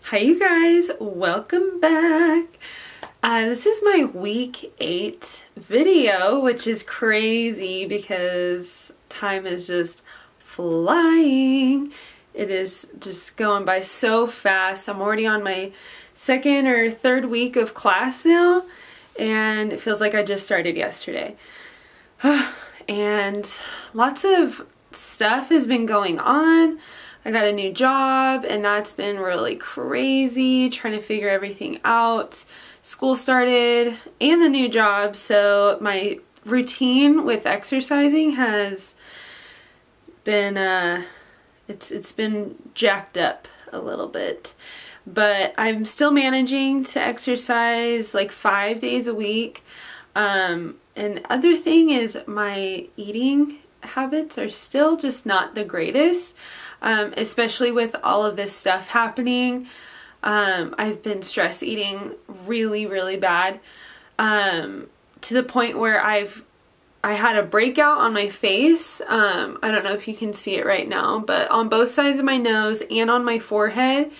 Hi you guys, welcome back. This is my week 8 video, which is crazy because time is just flying. It is just going by so fast. I'm already on my second or third week of class now, and it feels like I just started yesterday. And lots of stuff has been going on. I got a new job and that's been really crazy, trying to figure everything out. School started and the new job, so my routine with exercising has been it's been jacked up a little bit. But I'm still managing to exercise like 5 days a week. And the other thing is my eating habits are still just not the greatest. Especially with all of this stuff happening. I've been stress eating really bad, to the point where I had a breakout on my face. I don't know if you can see it right now, but on both sides of my nose and on my forehead,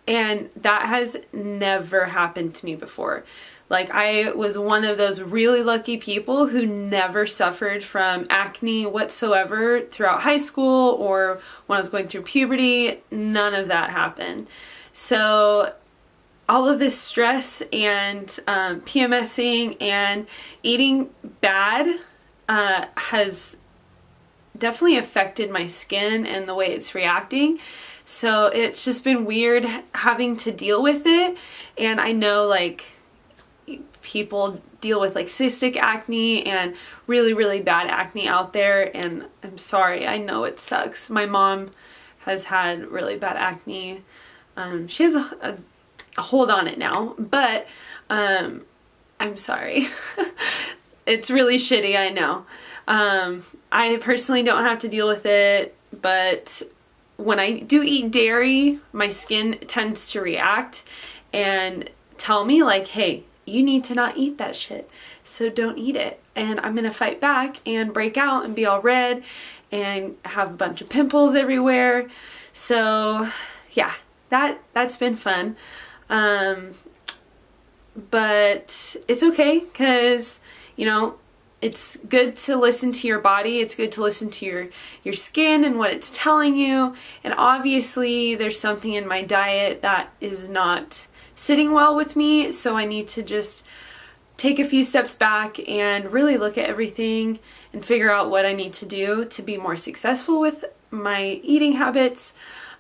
and that has never happened to me before. Like, I was one of those really lucky people who never suffered from acne whatsoever throughout high school or when I was going through puberty. None of that happened. So all of this stress and PMSing and eating bad has definitely affected my skin and the way it's reacting. So it's just been weird having to deal with it. And I know, like, people deal with like cystic acne and really bad acne out there, and I'm sorry, I know it sucks. My mom has had really bad acne. She has a hold on it now, but I'm sorry. It's really shitty, I know. I personally don't have to deal with it, but when I do eat dairy, my skin tends to react and tell me like, hey, you need to not eat that shit, so don't eat it. And I'm gonna fight back and break out and be all red and have a bunch of pimples everywhere. So yeah, that's been fun. But it's okay, because you know, it's good to listen to your body. It's good to listen to your skin and what it's telling you. And obviously there's something in my diet that is not sitting well with me, so I need to just take a few steps back and really look at everything and figure out what I need to do to be more successful with my eating habits.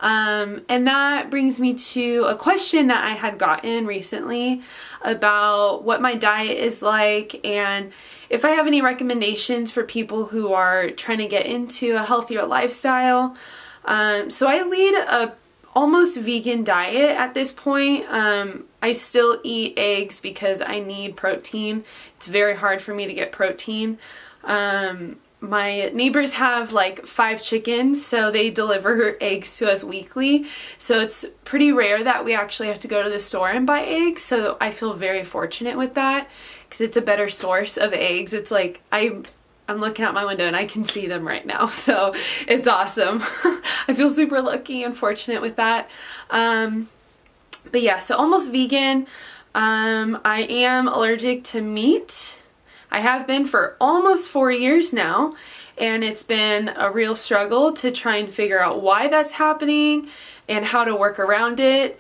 And that brings me to a question that I had gotten recently about what my diet is like and if I have any recommendations for people who are trying to get into a healthier lifestyle. So I lead a almost vegan diet at this point. I still eat eggs because I need protein. It's very hard for me to get protein. My neighbors have like 5 chickens, so they deliver eggs to us weekly. So it's pretty rare that we actually have to go to the store and buy eggs. So I feel very fortunate with that because it's a better source of eggs. It's like I'm looking out my window and I can see them right now, so it's awesome. I feel super lucky and fortunate with that. But yeah, so almost vegan. I am allergic to meat. I have been for almost 4 years now, and it's been a real struggle to try and figure out why that's happening and how to work around it.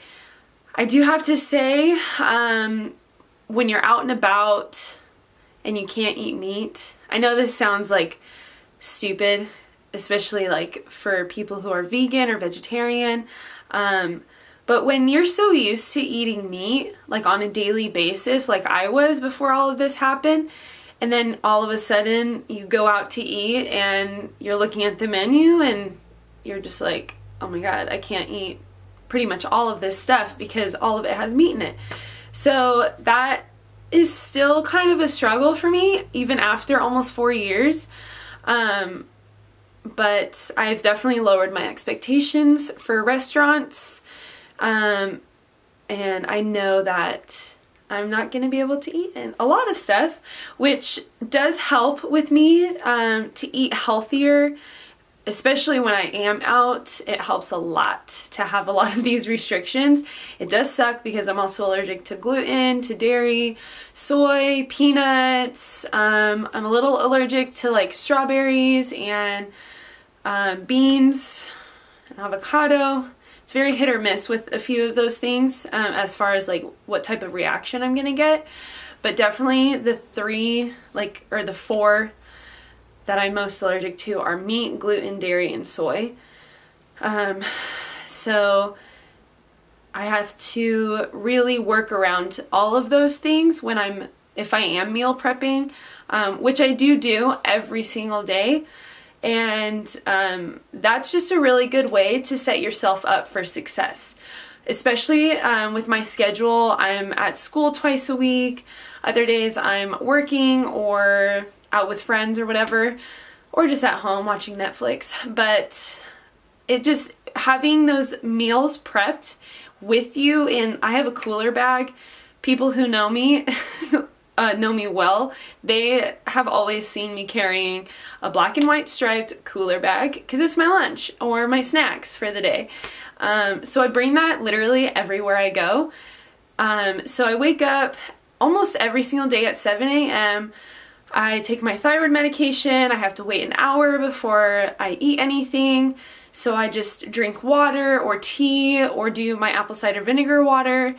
I do have to say, when you're out and about and you can't eat meat, I know this sounds like stupid, especially like for people who are vegan or vegetarian, but when you're so used to eating meat like on a daily basis like I was before all of this happened, and then all of a sudden you go out to eat and you're looking at the menu and you're just like, oh my god, I can't eat pretty much all of this stuff because all of it has meat in it. So that is still kind of a struggle for me even after almost 4 years. But I've definitely lowered my expectations for restaurants. And I know that I'm not going to be able to eat a lot of stuff, which does help with me to eat healthier especially when I am out, it helps a lot to have a lot of these restrictions. It does suck because I'm also allergic to gluten, to dairy, soy, peanuts. I'm a little allergic to like strawberries and beans and avocado. It's very hit or miss with a few of those things as far as like what type of reaction I'm gonna get. But definitely the four that I'm most allergic to are meat, gluten, dairy, and soy. So I have to really work around all of those things if I am meal prepping, which I do every single day. And that's just a really good way to set yourself up for success. Especially with my schedule, I'm at school twice a week. Other days I'm working or out with friends or whatever, or just at home watching Netflix. But it just, having those meals prepped with you, and I have a cooler bag. People who know me know me well, they have always seen me carrying a black and white striped cooler bag because it's my lunch or my snacks for the day. So I bring that literally everywhere I go. So I wake up almost every single day at 7 a.m. I take my thyroid medication. I have to wait an hour before I eat anything. So I just drink water or tea or do my apple cider vinegar water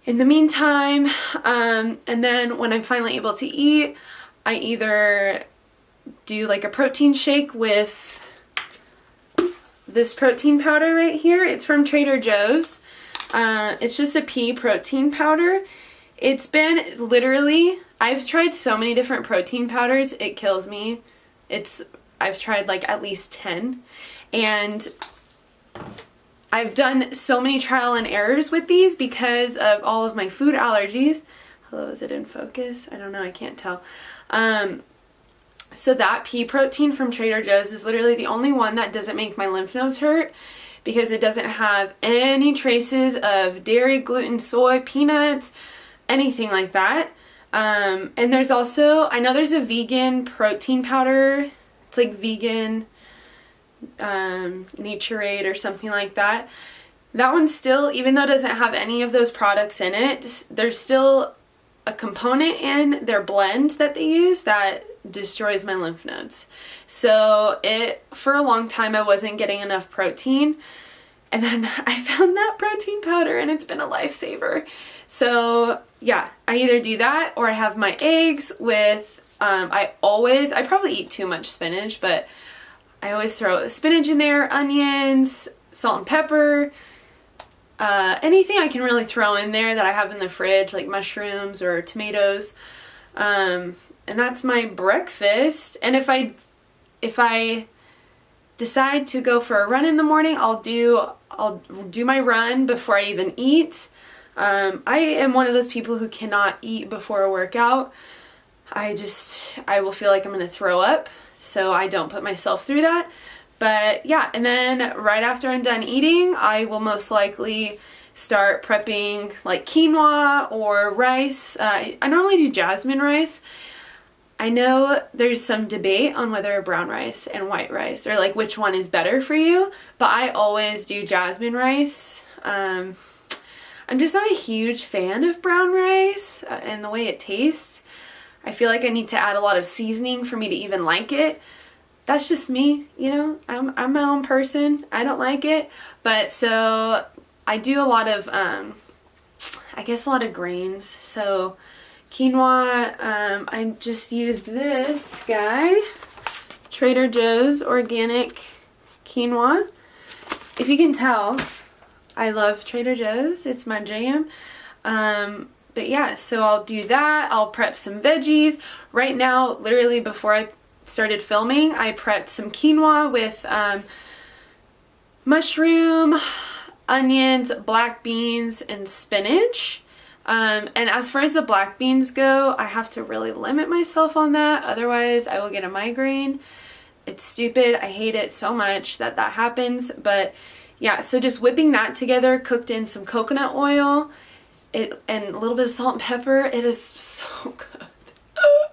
in the meantime. And then when I'm finally able to eat, I either do like a protein shake with this protein powder right here. It's from Trader Joe's. It's just a pea protein powder. It's been literally, I've tried so many different protein powders, it kills me. I've tried like at least 10, and I've done so many trial and errors with these because of all of my food allergies. Hello, is it in focus? I don't know, I can't tell. So that pea protein from Trader Joe's is literally the only one that doesn't make my lymph nodes hurt because it doesn't have any traces of dairy, gluten, soy, peanuts, anything like that. And there's also, I know there's a vegan protein powder. It's like vegan Naturade or something like that. That one still, even though it doesn't have any of those products in it, there's still a component in their blend that they use that destroys my lymph nodes. So for a long time I wasn't getting enough protein, and then I found that protein powder and it's been a lifesaver. So yeah, I either do that or I have my eggs with, I probably eat too much spinach, but I always throw spinach in there, onions, salt and pepper, anything I can really throw in there that I have in the fridge, like mushrooms or tomatoes. And that's my breakfast. And if I decide to go for a run in the morning, I'll do my run before I even eat. I am one of those people who cannot eat before a workout. I will feel like I'm going to throw up, so I don't put myself through that. But yeah, and then right after I'm done eating, I will most likely start prepping like quinoa or rice. I normally do jasmine rice. I know there's some debate on whether brown rice and white rice, or like which one is better for you, but I always do jasmine rice. I'm just not a huge fan of brown rice and the way it tastes. I feel like I need to add a lot of seasoning for me to even like it. That's just me, you know, I'm my own person. I don't like it. But so I do a lot of, I guess a lot of grains. So quinoa, I just use this guy, Trader Joe's organic quinoa. If you can tell, I love Trader Joe's. It's my jam. But yeah, so I'll do that. I'll prep some veggies. Right now, literally before I started filming, I prepped some quinoa with mushroom, onions, black beans, and spinach. And as far as the black beans go, I have to really limit myself on that. Otherwise, I will get a migraine. It's stupid. I hate it so much that happens. But yeah, so just whipping that together, cooked in some coconut oil, and a little bit of salt and pepper. It is so good.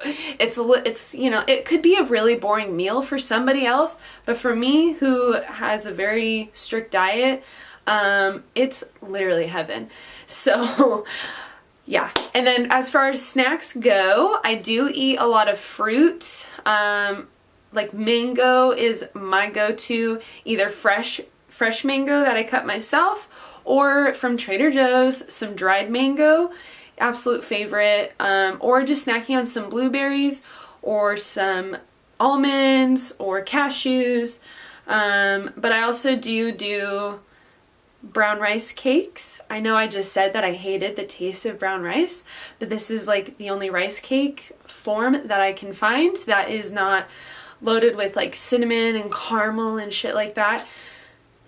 it's, you know, it could be a really boring meal for somebody else, but for me, who has a very strict diet, it's literally heaven. So yeah. And then as far as snacks go, I do eat a lot of fruit. Like mango is my go-to, either fresh mango that I cut myself, or from Trader Joe's, some dried mango, absolute favorite, or just snacking on some blueberries or some almonds or cashews. But I also do brown rice cakes. I know I just said that I hated the taste of brown rice, but this is like the only rice cake form that I can find that is not loaded with like cinnamon and caramel and shit like that.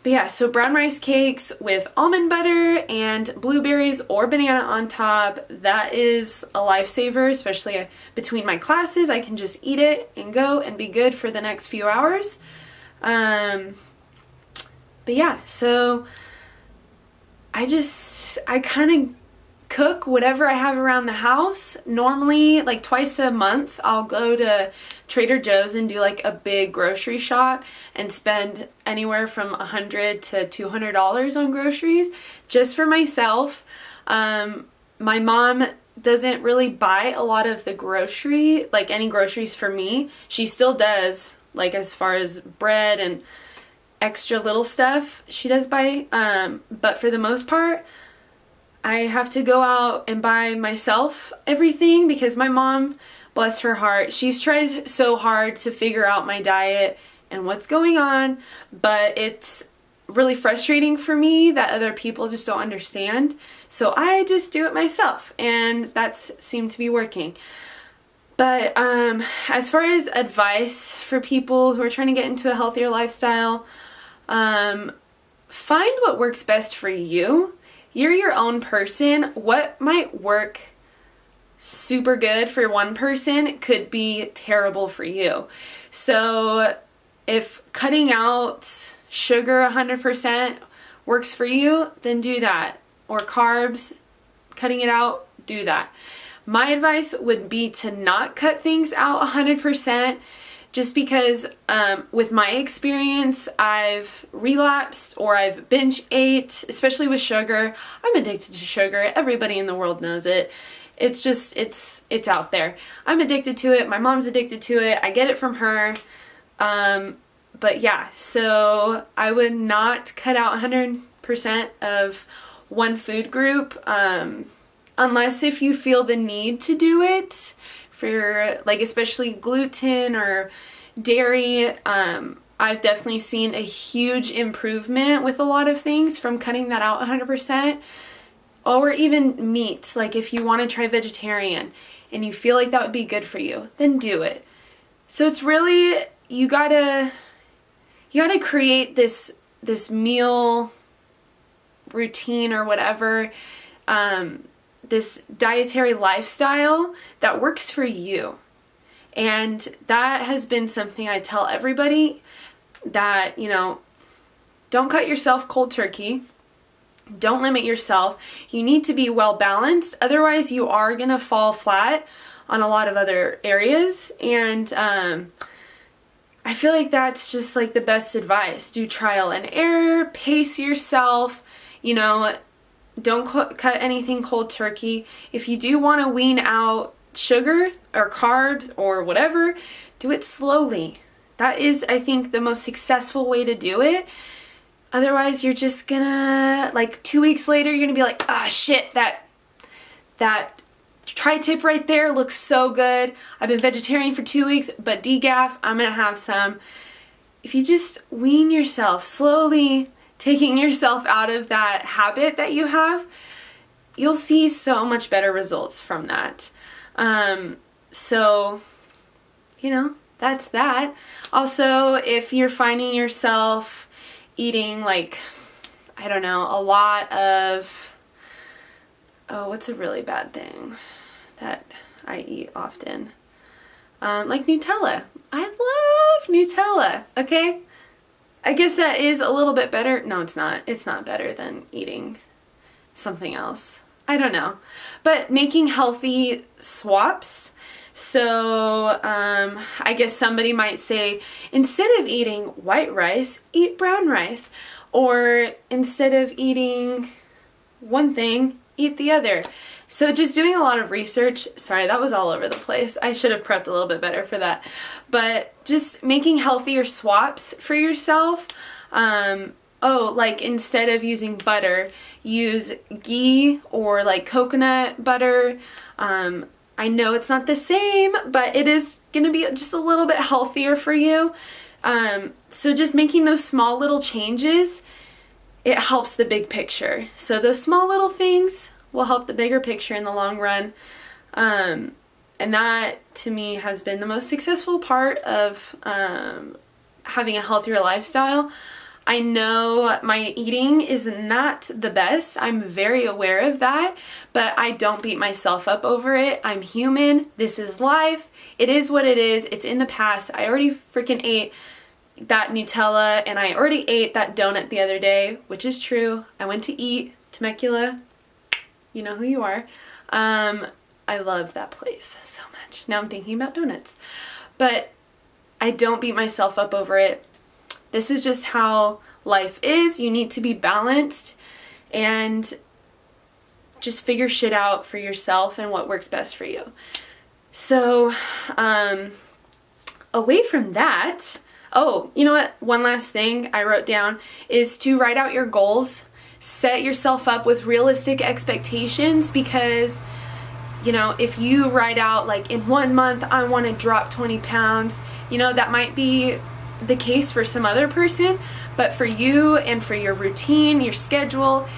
But yeah, so brown rice cakes with almond butter and blueberries or banana on top, that is a lifesaver, especially between my classes. I can just eat it and go and be good for the next few hours. But yeah, so I kind of cook whatever I have around the house. Normally, like twice a month, I'll go to Trader Joe's and do like a big grocery shop and spend anywhere from $100 to $200 on groceries just for myself. My mom doesn't really buy a lot of the any groceries for me. She still does, like as far as bread and extra little stuff she does buy, but for the most part, I have to go out and buy myself everything because my mom, bless her heart, she's tried so hard to figure out my diet and what's going on, but it's really frustrating for me that other people just don't understand. So I just do it myself, and that's seemed to be working. But as far as advice for people who are trying to get into a healthier lifestyle, find what works best for you. You're your own person. What might work super good for one person could be terrible for you. So if cutting out sugar 100% works for you, then do that. Or carbs, cutting it out, do that. My advice would be to not cut things out 100%. Just because with my experience, I've relapsed or I've binge ate, especially with sugar. I'm addicted to sugar. Everybody in the world knows it. It's just, it's out there. I'm addicted to it. My mom's addicted to it. I get it from her. But yeah, so I would not cut out 100% of one food group unless if you feel the need to do it. For like especially gluten or dairy, I've definitely seen a huge improvement with a lot of things from cutting that out 100%. Or even meat, like if you want to try vegetarian and you feel like that would be good for you, then do it. So it's really, you gotta create this meal routine or whatever, this dietary lifestyle that works for you. And that has been something I tell everybody, that, you know, don't cut yourself cold turkey. Don't limit yourself. You need to be well balanced. Otherwise, you are going to fall flat on a lot of other areas. And I feel like that's just like the best advice. Do trial and error, pace yourself, you know, don't cut anything cold turkey. If you do want to wean out sugar or carbs or whatever, do it slowly. That is, I think, the most successful way to do it. Otherwise, you're just gonna, like 2 weeks later, you're gonna be like, ah, shit, that tri-tip right there looks so good. I've been vegetarian for 2 weeks, but DGAF, I'm gonna have some. If you just wean yourself slowly, taking yourself out of that habit that you have, you'll see so much better results from that. So, you know, that's that. Also, if you're finding yourself eating like, I don't know, a lot of, what's a really bad thing that I eat often? Like Nutella. I love Nutella, okay? I guess that is a little bit better. No, it's not. It's not better than eating something else. I don't know. But making healthy swaps. So I guess somebody might say, instead of eating white rice, eat brown rice. Or instead of eating one thing, eat the other. So just doing a lot of research. Sorry, that was all over the place. I should have prepped a little bit better for that. But just making healthier swaps for yourself. Like instead of using butter, use ghee or like coconut butter. I know it's not the same, but it is going to be just a little bit healthier for you. So just making those small little changes, it helps the big picture. So those small little things will help the bigger picture in the long run. And that to me has been the most successful part of having a healthier lifestyle. I know my eating is not the best. I'm very aware of that, but I don't beat myself up over it. I'm human. This is life. It is what it is. It's in the past. I already freaking ate that Nutella and I already ate that donut the other day, which is true. I went to eat Temecula. You know who you are. I love that place so much. Now I'm thinking about donuts. But I don't beat myself up over it. This is just how life is. You need to be balanced and just figure shit out for yourself and what works best for you. So, away from that, you know what? One last thing I wrote down is to write out your goals. Set yourself up with realistic expectations, because, you know, if you write out like in 1 month I want to drop 20 pounds, you know, that might be the case for some other person, but for you and for your routine, your schedule,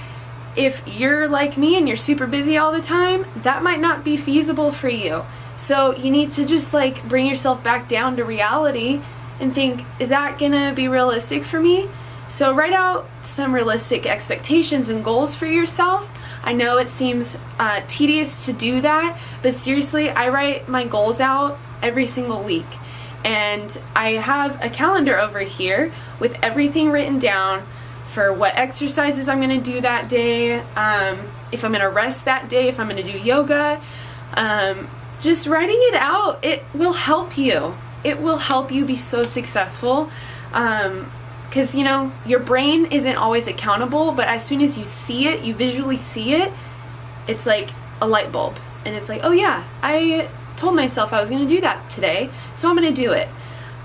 if you're like me and you're super busy all the time, that might not be feasible for you. So you need to just like bring yourself back down to reality and think, is that gonna be realistic for me? So write out some realistic expectations and goals for yourself. I know it seems tedious to do that, but seriously, I write my goals out every single week. And I have a calendar over here with everything written down for what exercises I'm going to do that day, if I'm going to rest that day, if I'm going to do yoga. Just writing it out, it will help you. It will help you be so successful. Because, you know, your brain isn't always accountable, but as soon as you see it, you visually see it, it's like a light bulb. And it's like, oh yeah, I told myself I was going to do that today, so I'm going to do it.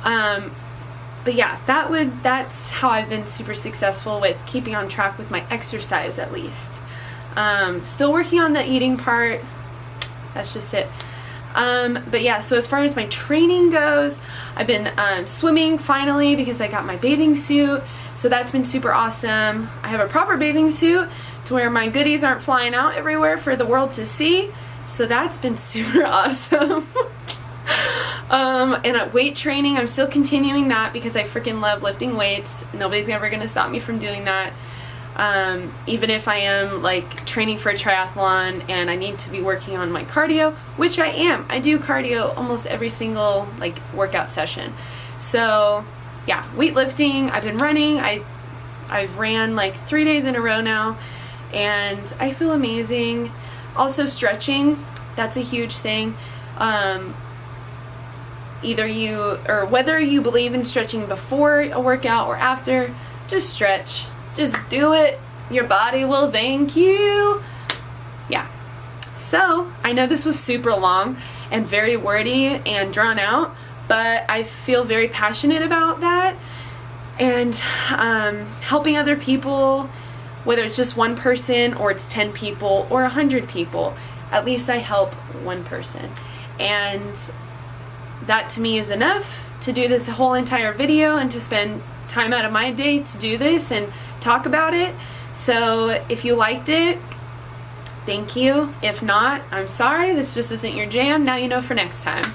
But yeah, that's how I've been super successful with keeping on track with my exercise, at least. Still working on the eating part. That's just it. But yeah, so as far as my training goes, I've been swimming finally because I got my bathing suit. So that's been super awesome. I have a proper bathing suit to where my goodies aren't flying out everywhere for the world to see. So that's been super awesome. And at weight training, I'm still continuing that because I freaking love lifting weights. Nobody's ever going to stop me from doing that. Even if I am like training for a triathlon and I need to be working on my cardio, which I am. I do cardio almost every single like workout session. So yeah, weightlifting, I've been running. I've ran like 3 days in a row now and I feel amazing. Also stretching, that's a huge thing. Whether you believe in stretching before a workout or after, just stretch. Just do it. Your body will thank you. Yeah. So, I know this was super long and very wordy and drawn out, but I feel very passionate about that. And helping other people, whether it's just one person or it's 10 people or 100 people, at least I help one person. And that to me is enough to do this whole entire video and to spend time out of my day to do this and talk about it. So if you liked it, thank you. If not, I'm sorry. This just isn't your jam. Now you know for next time.